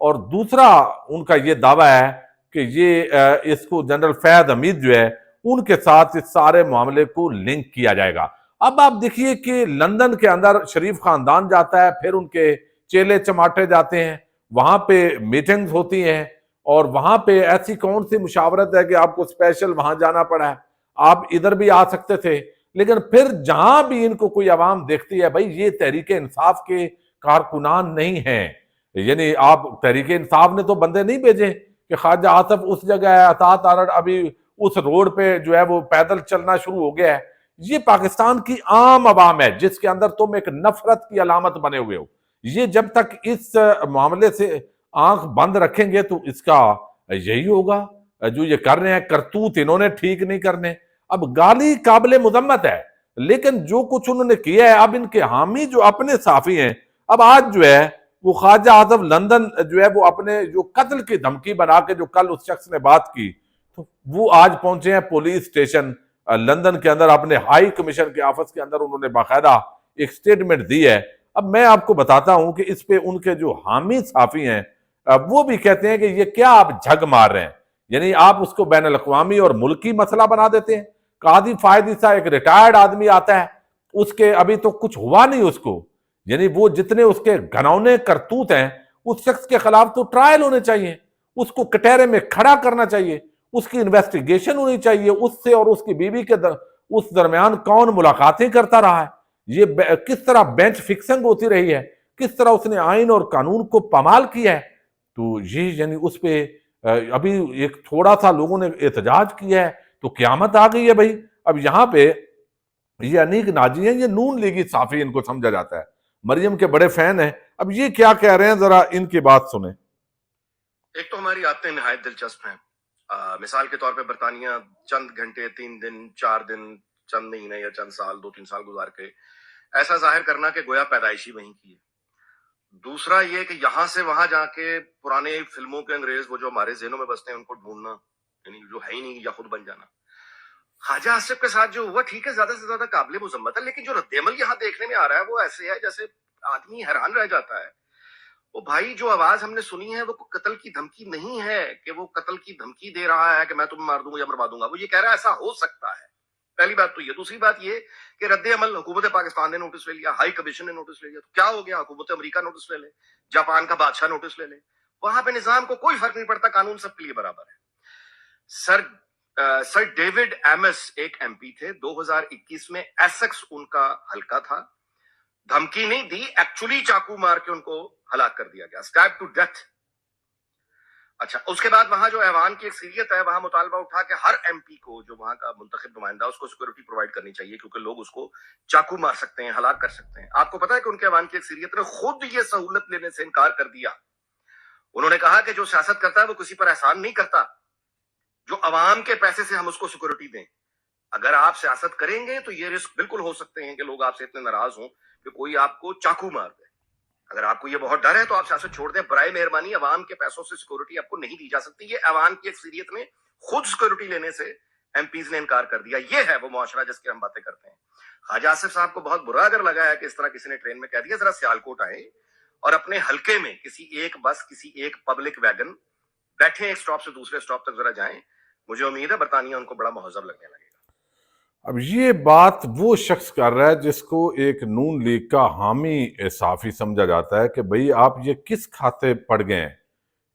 اور دوسرا ان کا یہ دعویٰ ہے کہ یہ اس کو جنرل فیض حمید جو ہے ان کے ساتھ اس سارے معاملے کو لنک کیا جائے گا۔ اب آپ دیکھیے کہ لندن کے اندر شریف خاندان جاتا ہے، پھر ان کے چیلے چماٹے جاتے ہیں، وہاں پہ میٹنگز ہوتی ہیں، اور وہاں پہ ایسی کون سی مشاورت ہے کہ آپ کو اسپیشل وہاں جانا پڑا ہے؟ آپ ادھر بھی آ سکتے تھے، لیکن پھر جہاں بھی ان کو کوئی عوام دیکھتی ہے، بھائی یہ تحریک انصاف کے کارکنان نہیں ہیں، یعنی آپ تحریک انصاف نے تو بندے نہیں بھیجے کہ خواجہ آصف اس جگہ ہے، اطاعت آرڈ ابھی اس روڈ پہ جو ہے وہ پیدل چلنا شروع ہو گیا ہے۔ یہ پاکستان کی عام عوام ہے جس کے اندر تم ایک نفرت کی علامت بنے ہوئے ہو۔ یہ جب تک اس معاملے سے آنکھ بند رکھیں گے تو اس کا یہی ہوگا جو یہ کر رہے ہیں، کرتوت انہوں نے ٹھیک نہیں کرنے۔ اب گالی قابل مذمت ہے، لیکن جو کچھ انہوں نے کیا ہے، اب ان کے حامی جو اپنے صحافی ہیں، اب آج جو ہے وہ خواجہ آصف لندن جو ہے وہ اپنے جو قتل کی دھمکی بنا کے جو کل اس شخص نے بات کی، تو وہ آج پہنچے ہیں پولیس اسٹیشن لندن کے اندر، اپنے ہائی کمیشن کے آفس کے اندر انہوں نے باقاعدہ ایک سٹیٹمنٹ دی ہے۔ اب میں آپ کو بتاتا ہوں کہ اس پہ ان کے جو حامی صحافی ہیں وہ بھی کہتے ہیں کہ یہ کیا آپ جھگ مار رہے ہیں، یعنی آپ اس کو بین الاقوامی اور ملکی مسئلہ بنا دیتے ہیں۔ قاضی فائد عیسیٰ ایک ریٹائرڈ آدمی آتا ہے، اس کے ابھی تو کچھ ہوا نہیں اس کو، یعنی وہ جتنے اس کے گھنونے کرتوت ہیں اس شخص کے خلاف تو ٹرائل ہونے چاہیے، اس کو کٹہرے میں کھڑا کرنا چاہیے، اس کی انویسٹیگیشن ہونی چاہیے، اس سے اور اس کی بیوی کے اس درمیان کون ملاقاتیں کرتا رہا ہے، یہ کس طرح بینچ فکسنگ ہوتی رہی ہے، کس طرح اس نے آئین اور قانون کو پامال کیا ہے۔ تو یہ یعنی اس پہ ابھی ایک تھوڑا سا لوگوں نے احتجاج کیا ہے تو قیامت آ گئی ہے بھائی۔ اب یہاں پہ یہ انیک ناجی ہیں، یہ نون لیگی صحافی ان کو سمجھا جاتا ہے، مریم کے بڑے فین ہیں۔ اب یہ کیا کہہ رہے ہیں، ذرا ان کی بات سنیں۔ ایک تو ہماری عادتیں نہایت دلچسپ ہیں۔ مثال کے طور پہ برطانیہ چند گھنٹے، 3 دن، 4 دن، چند مہینے یا چند سال، 2-3 سال گزار کے ایسا ظاہر کرنا کہ گویا پیدائشی وہیں کی ہے۔ دوسرا یہ کہ یہاں سے وہاں جا کے پرانے فلموں کے انگریز وہ جو ہمارے ذہنوں میں بستے ہیں ان کو ڈھونڈنا، یعنی جو ہے ہی نہیں یا خود بن جانا۔ خواجہ آصف کے ساتھ جو ہوا ٹھیک ہے، زیادہ سے زیادہ قابل مذمت ہے، لیکن جو رد عمل یہاں دیکھنے میں آ رہا ہے وہ ایسے ہے جیسے آدمی حیران رہ جاتا ہے۔ وہ بھائی جو آواز ہم نے سنی ہے وہ قتل کی دھمکی نہیں ہے کہ وہ قتل کی دھمکی دے رہا ہے کہ میں تمہیں مار دوں گا یا مروا دوں گا، وہ یہ کہہ رہا ہے ایسا ہو سکتا ہے۔ پہلی بات تو یہ۔ دوسری بات یہ کہ رد عمل حکومت پاکستان نے نوٹس لے لیا، ہائی کمیشن نے نوٹس لے لیا، تو کیا ہو گیا؟ حکومت امریکہ نوٹس لے لے، جاپان کا بادشاہ نوٹس لے لے، وہاں پہ نظام کو کوئی فرق نہیں پڑتا، قانون سب کے لیے برابر ہے۔ سر ڈیوڈ ایمس ایک ایم پی تھے، 2021 میں ایسکس ان کا حلقہ تھا، دھمکی نہیں دی، ایکچولی چاقو مار کے ان کو ہلاک کر دیا گیا، اسٹیب ٹو ڈیتھ۔ اچھا، اس کے بعد وہاں جو ایوان کی اکثریت ہے وہاں مطالبہ اٹھا کہ ہر ایم پی کو جو وہاں کا منتخب نمائندہ اس کو سیکورٹی پرووائڈ کرنی چاہیے کیونکہ لوگ اس کو چاقو مار سکتے ہیں، ہلاک کر سکتے ہیں۔ آپ کو پتا ہے کہ ان کے ایوان کی اکثریت نے خود یہ سہولت لینے سے انکار کر دیا۔ انہوں نے کہا کہ جو سیاست کرتا ہے وہ کسی پر احسان نہیں کرتا، جو عوام کے پیسے سے ہم اس کو سیکورٹی دیں۔ اگر آپ سیاست کریں گے تو یہ رسک بالکل ہو سکتے ہیں کہ لوگ آپ سے اتنے ناراض ہوں کہ کوئی آپ کو چاقو مار دے۔ اگر آپ کو یہ بہت ڈر ہے تو آپ سیاست چھوڑ دیں، برائے مہربانی عوام کے پیسوں سے سیکورٹی آپ کو نہیں دی جا سکتی۔ یہ عوام کی اکثریت نے خود سیکورٹی لینے سے ایم پیز نے انکار کر دیا۔ یہ ہے وہ معاشرہ جس کی ہم باتیں کرتے ہیں۔ خواجہ آصف صاحب کو بہت برا اگر لگا ہے کہ اس طرح کسی نے ٹرین میں کہہ دیا، ذرا سیالکوٹ آئے اور اپنے حلقے میں کسی ایک بس، کسی ایک پبلک ویگن بیٹھے، ایک سٹاپ سے دوسرے سٹاپ تک ذرا جائیں، مجھے امید ہے برطانیہ ان کو بڑا مہذب لگنے لگے گا۔ اب یہ بات وہ شخص کر رہا ہے جس کو ایک نون لیگ کا حامی صحافی سمجھا جاتا ہے کہ بھئی آپ یہ کس کھاتے پڑ گئے ہیں،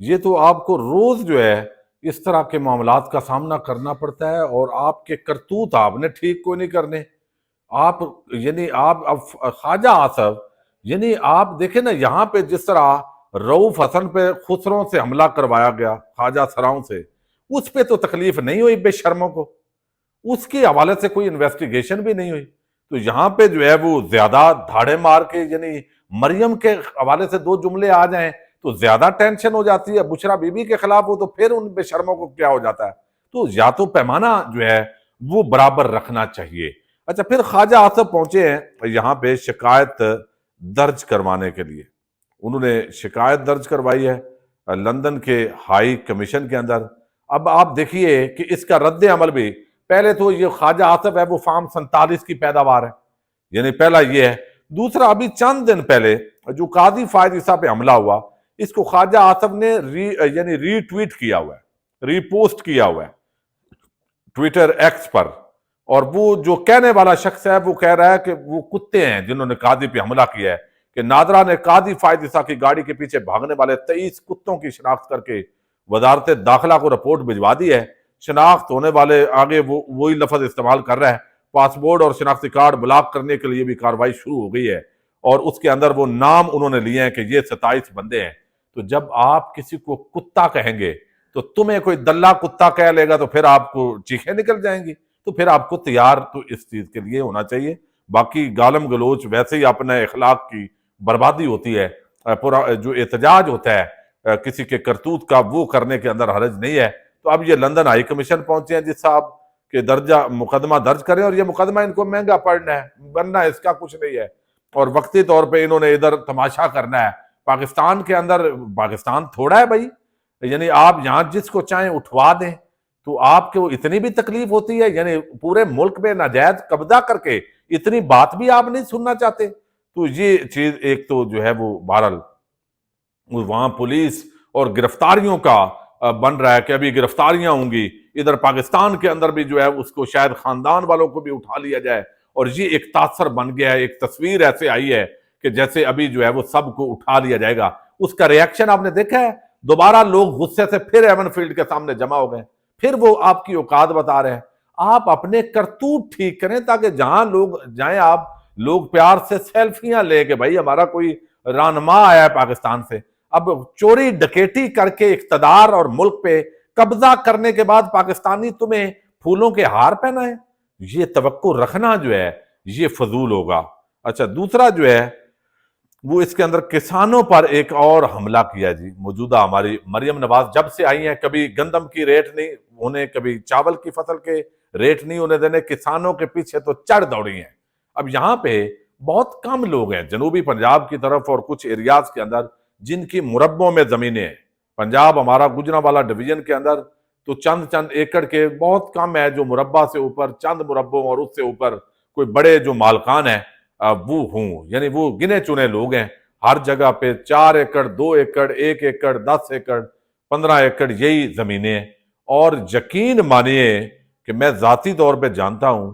یہ تو آپ کو روز جو ہے اس طرح کے معاملات کا سامنا کرنا پڑتا ہے، اور آپ کے کرتوت آپ نے ٹھیک کوئی نہیں کرنے۔ آپ یعنی آپ اب خواجہ آصف، یعنی آپ دیکھیں نا یہاں پہ جس طرح رؤوف حسن پہ خسروں سے حملہ کروایا گیا، خواجہ سراؤں سے، اس پہ تو تکلیف نہیں ہوئی بے شرموں کو، اس کے حوالے سے کوئی انویسٹیگیشن بھی نہیں ہوئی۔ تو یہاں پہ جو ہے وہ زیادہ دھاڑے مار کے، یعنی مریم کے حوالے سے 2 جملے آ جائیں تو زیادہ ٹینشن ہو جاتی ہے، بشرا بی بی کے خلاف ہو تو پھر ان بے شرموں کو کیا ہو جاتا ہے۔ تو یا تو پیمانہ جو ہے وہ برابر رکھنا چاہیے۔ اچھا، پھر خواجہ آصف پہنچے ہیں یہاں پہ شکایت درج کروانے کے لیے۔ انہوں نے شکایت درج کروائی ہے لندن کے ہائی کمیشن کے اندر۔ اب آپ دیکھیے کہ اس کا رد عمل بھی، پہلے تو یہ خواجہ آصف ہے وہ فارم 47 کی پیداوار ہے، یعنی پہلا یہ ہے۔ دوسرا، ابھی چند دن پہلے جو قاضی فائد عیسیٰ پہ حملہ ہوا، اس کو خواجہ آصف نے یعنی ری ٹویٹ کیا ہوا ہے، ری پوسٹ کیا ہوا ہے ٹویٹر ایکس پر، اور وہ جو کہنے والا شخص ہے وہ کہہ رہا ہے کہ وہ کتے ہیں جنہوں نے قاضی پہ حملہ کیا ہے، کہ نادرا نے قاضی فائز عیسیٰ کی گاڑی کے پیچھے بھاگنے والے 23 کتوں کی شناخت کر کے وزارت داخلہ کو رپورٹ بھجوا دی ہے۔ شناخت ہونے والے آگے وہی لفظ استعمال کر رہا ہے، پاسپورٹ اور شناختی کارڈ بلاک کرنے کے لیے بھی کارروائی شروع ہو گئی ہے، اور اس کے اندر وہ نام انہوں نے لیے ہیں کہ یہ 27 بندے ہیں۔ تو جب آپ کسی کو کتا کہیں گے تو تمہیں کوئی دلہ کتا کہہ لے گا تو پھر آپ کو چیخیں نکل جائیں گی، تو پھر آپ کو تیار تو اس چیز کے لیے ہونا چاہیے۔ باقی گالم گلوچ ویسے ہی اپنے اخلاق کی بربادی ہوتی ہے، جو احتجاج ہوتا ہے کسی کے کرتوت کا وہ کرنے کے اندر حرج نہیں ہے۔ تو اب یہ لندن ہائی کمیشن پہنچے ہیں جس صاحب کہ درجہ مقدمہ درج کریں، اور یہ مقدمہ ان کو مہنگا پڑنا ہے، بننا اس کا کچھ نہیں ہے، اور وقتی طور پہ انہوں نے ادھر تماشا کرنا ہے۔ پاکستان کے اندر، پاکستان تھوڑا ہے بھائی، یعنی آپ یہاں جس کو چاہیں اٹھوا دیں تو آپ کو اتنی بھی تکلیف ہوتی ہے، یعنی پورے ملک میں ناجائز قبضہ کر کے اتنی بات بھی آپ نہیں سننا چاہتے۔ تو یہ چیز ایک تو جو ہے وہ بہرحال وہاں پولیس اور گرفتاریوں کا بن رہا ہے کہ ابھی گرفتاریاں ہوں گی، ادھر پاکستان کے اندر بھی جو ہے اس کو شاید خاندان والوں کو بھی اٹھا لیا جائے، اور یہ ایک تاثر بن گیا ہے، ایک تصویر ایسے آئی ہے کہ جیسے ابھی جو ہے وہ سب کو اٹھا لیا جائے گا۔ اس کا ریاکشن آپ نے دیکھا ہے، دوبارہ لوگ غصے سے پھر ایون فیلڈ کے سامنے جمع ہو گئے، پھر وہ آپ کی اوقات بتا رہے ہیں۔ آپ اپنے کرتوت ٹھیک کریں تاکہ جہاں لوگ جائیں آپ لوگ پیار سے سیلفیاں لے کہ بھائی ہمارا کوئی رہنما آیا ہے پاکستان سے۔ اب چوری ڈکیٹی کر کے اقتدار اور ملک پہ قبضہ کرنے کے بعد پاکستانی تمہیں پھولوں کے ہار پہنائیں، یہ توقع رکھنا جو ہے یہ فضول ہوگا۔ اچھا، دوسرا جو ہے وہ اس کے اندر کسانوں پر ایک اور حملہ کیا جی۔ موجودہ ہماری مریم نواز جب سے آئی ہیں کبھی گندم کی ریٹ نہیں ہونے، کبھی چاول کی فصل کے ریٹ نہیں ہونے دینے، کسانوں کے پیچھے تو چڑھ دوڑی ہیں۔ اب یہاں پہ بہت کم لوگ ہیں جنوبی پنجاب کی طرف اور کچھ ایریاز کے اندر جن کی مربوں میں زمینیں ہیں۔ پنجاب ہمارا گجرانوالہ ڈویژن کے اندر تو چند ایکڑ کے بہت کم ہے جو مربع سے اوپر، چند مربوں اور اس سے اوپر کوئی بڑے جو مالکان ہیں وہ ہوں، یعنی وہ گنے چنے لوگ ہیں۔ ہر جگہ پہ 4 ایکڑ، 2 ایکڑ، 1 ایکڑ، 10 ایکڑ، 15 ایکڑ یہی زمینیں ہیں۔ اور یقین مانیے کہ میں ذاتی طور پہ جانتا ہوں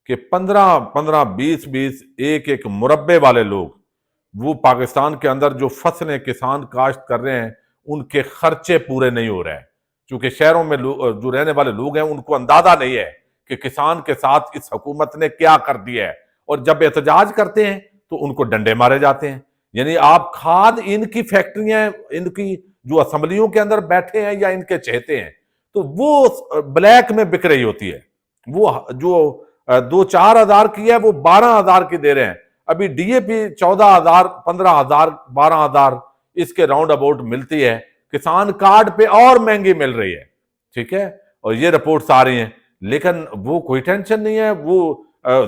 کہ 15 20 ایک مربع والے لوگ وہ پاکستان کے اندر جو فصلیں کسان کاشت کر رہے ہیں ان کے خرچے پورے نہیں ہو رہے ہیں، چونکہ شہروں میں جو رہنے والے لوگ ہیں ان کو اندازہ نہیں ہے کہ کسان کے ساتھ اس حکومت نے کیا کر دیا ہے، اور جب احتجاج کرتے ہیں تو ان کو ڈنڈے مارے جاتے ہیں۔ یعنی آپ کھاد ان کی فیکٹریاں، ان کی جو اسمبلیوں کے اندر بیٹھے ہیں یا ان کے چہتے ہیں تو وہ بلیک میں بک رہی ہوتی ہے، وہ جو 2-4 ہزار کی ہے وہ 12 ہزار کی دے رہے ہیں۔ ابھی ڈی اے پی 14 ہزار، 15 ہزار، 12 ہزار اس کے راؤنڈ اباؤٹ ملتی ہے، کسان کارڈ پہ اور مہنگی مل رہی ہے، ٹھیک ہے، اور یہ رپورٹس آ رہی ہیں، لیکن وہ کوئی ٹینشن نہیں ہے۔ وہ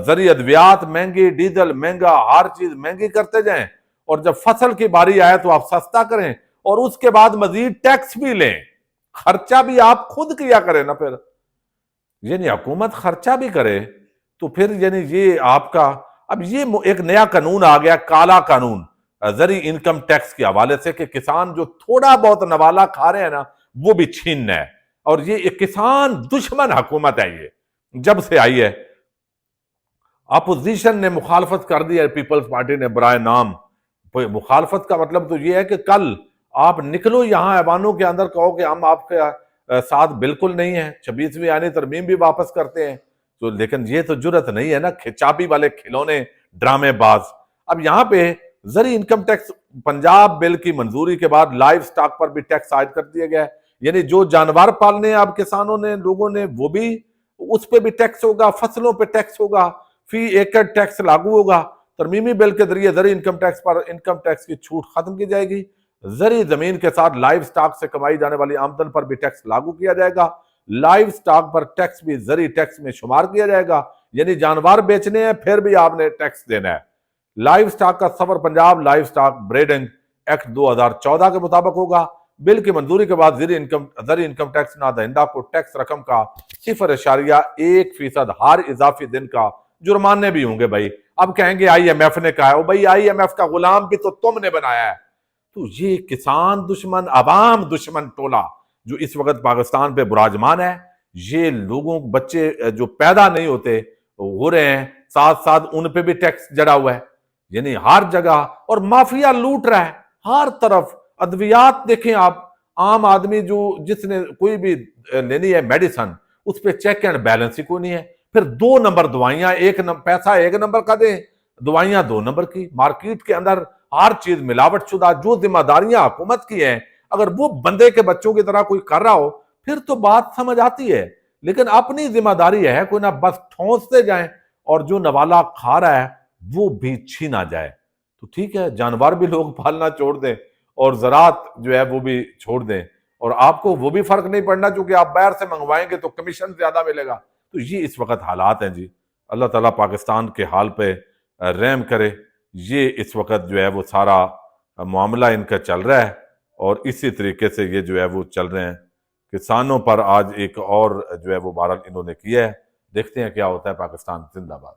زرعی ادویات مہنگی، ڈیزل مہنگا، ہر چیز مہنگی کرتے جائیں، اور جب فصل کی باری آئے تو آپ سستا کریں، اور اس کے بعد مزید ٹیکس بھی لیں، خرچہ بھی آپ خود کیا کریں نا۔ پھر یعنی حکومت خرچہ بھی کرے تو پھر یعنی یہ آپ کا اب یہ ایک نیا قانون آ گیا، کالا قانون زرعی انکم ٹیکس کے حوالے سے، کہ کسان جو تھوڑا بہت نوالا کھا رہے ہیں نا وہ بھی چھیننا ہے، اور یہ ایک کسان دشمن حکومت ہے۔ یہ جب سے آئی ہے اپوزیشن نے مخالفت کر دی ہے، پیپلز پارٹی نے برائے نام۔ مخالفت کا مطلب تو یہ ہے کہ کل آپ نکلو یہاں ایوانوں کے اندر کہو کہ ہم آپ کے ساتھ بالکل نہیں ہیں، 26ویں آئینی ترمیم بھی واپس کرتے ہیں، تو لیکن یہ تو جرت نہیں ہے نا، کھچاپی والے کھلونے ڈرامے باز۔ اب یہاں پہ زرعی انکم ٹیکس پنجاب بل کی منظوری کے بعد لائیو سٹاک پر بھی ٹیکس عائد کر دیا گیا ہے، یعنی جو جانور پالنے اب کسانوں نے، لوگوں نے، وہ بھی اس پہ بھی ٹیکس ہوگا، فصلوں پہ ٹیکس ہوگا، فی ایکڑ ٹیکس لاگو ہوگا۔ ترمیمی بل کے ذریعے زرعی انکم ٹیکس پر انکم ٹیکس کی چھوٹ ختم کی جائے گی۔ زرعی زمین کے ساتھ لائیو سٹاک سے کمائی جانے والی آمدن پر بھی ٹیکس لاگو کیا جائے گا۔ لائیو سٹاک پر ٹیکس بھی زرعی ٹیکس میں شمار کیا جائے گا، یعنی جانور بیچنے ہیں پھر بھی آپ نے ٹیکس دینا ہے۔ لائیو سٹاک کا سفر Punjab live stock breeding act 2014 کے مطابق ہوگا۔ بل کی منظوری کے بعد زرعی انکم ٹیکس نادہندہ کو ٹیکس رقم کا 0.1% ہر اضافی دن کا جرمانے بھی ہوں گے۔ بھائی اب کہیں گے آئی ایم ایف نے کہا ہے، بھائی آئی ایم ایف کا غلام بھی تو تم نے بنایا ہے، تو یہ کسان دشمن عوام دشمن ٹولہ جو اس وقت پاکستان پہ براجمان ہے، یہ لوگوں بچے جو پیدا نہیں ہوتے ہو رہے ہیں، ساتھ ساتھ ان پہ بھی ٹیکس جڑا ہوا ہے، یعنی ہر جگہ، اور مافیا لوٹ رہا ہے ہر طرف۔ ادویات دیکھیں آپ، عام آدمی جس نے کوئی بھی لینی ہے میڈیسن، اس پہ چیک اینڈ بیلنس ہی کوئی نہیں ہے۔ پھر 2 نمبر دوائیاں، پیسہ 1 نمبر کا دیں، دوائیاں 2 نمبر کی۔ مارکیٹ کے اندر ہر چیز ملاوٹ شدہ، جو ذمہ داریاں حکومت کی ہیں اگر وہ بندے کے بچوں کی طرح کوئی کر رہا ہو پھر تو بات سمجھ آتی ہے، لیکن اپنی ذمہ داری ہے کوئی نہ بس ٹھونستے جائیں اور جو نوالا کھا رہا ہے وہ بھی چھینا جائے۔ تو ٹھیک ہے، جانور بھی لوگ پالنا چھوڑ دیں اور زراعت جو ہے وہ بھی چھوڑ دیں، اور آپ کو وہ بھی فرق نہیں پڑنا چونکہ آپ باہر سے منگوائیں گے تو کمیشن زیادہ ملے گا۔ تو یہ اس وقت حالات ہیں جی۔ اللہ تعالیٰ پاکستان کے حال پہ رحم کرے۔ یہ اس وقت جو ہے وہ سارا معاملہ ان کا چل رہا ہے، اور اسی طریقے سے یہ جو ہے وہ چل رہے ہیں۔ کسانوں پر آج ایک اور جو ہے وہ بہرحال انہوں نے کیا ہے، دیکھتے ہیں کیا ہوتا ہے۔ پاکستان زندہ باد۔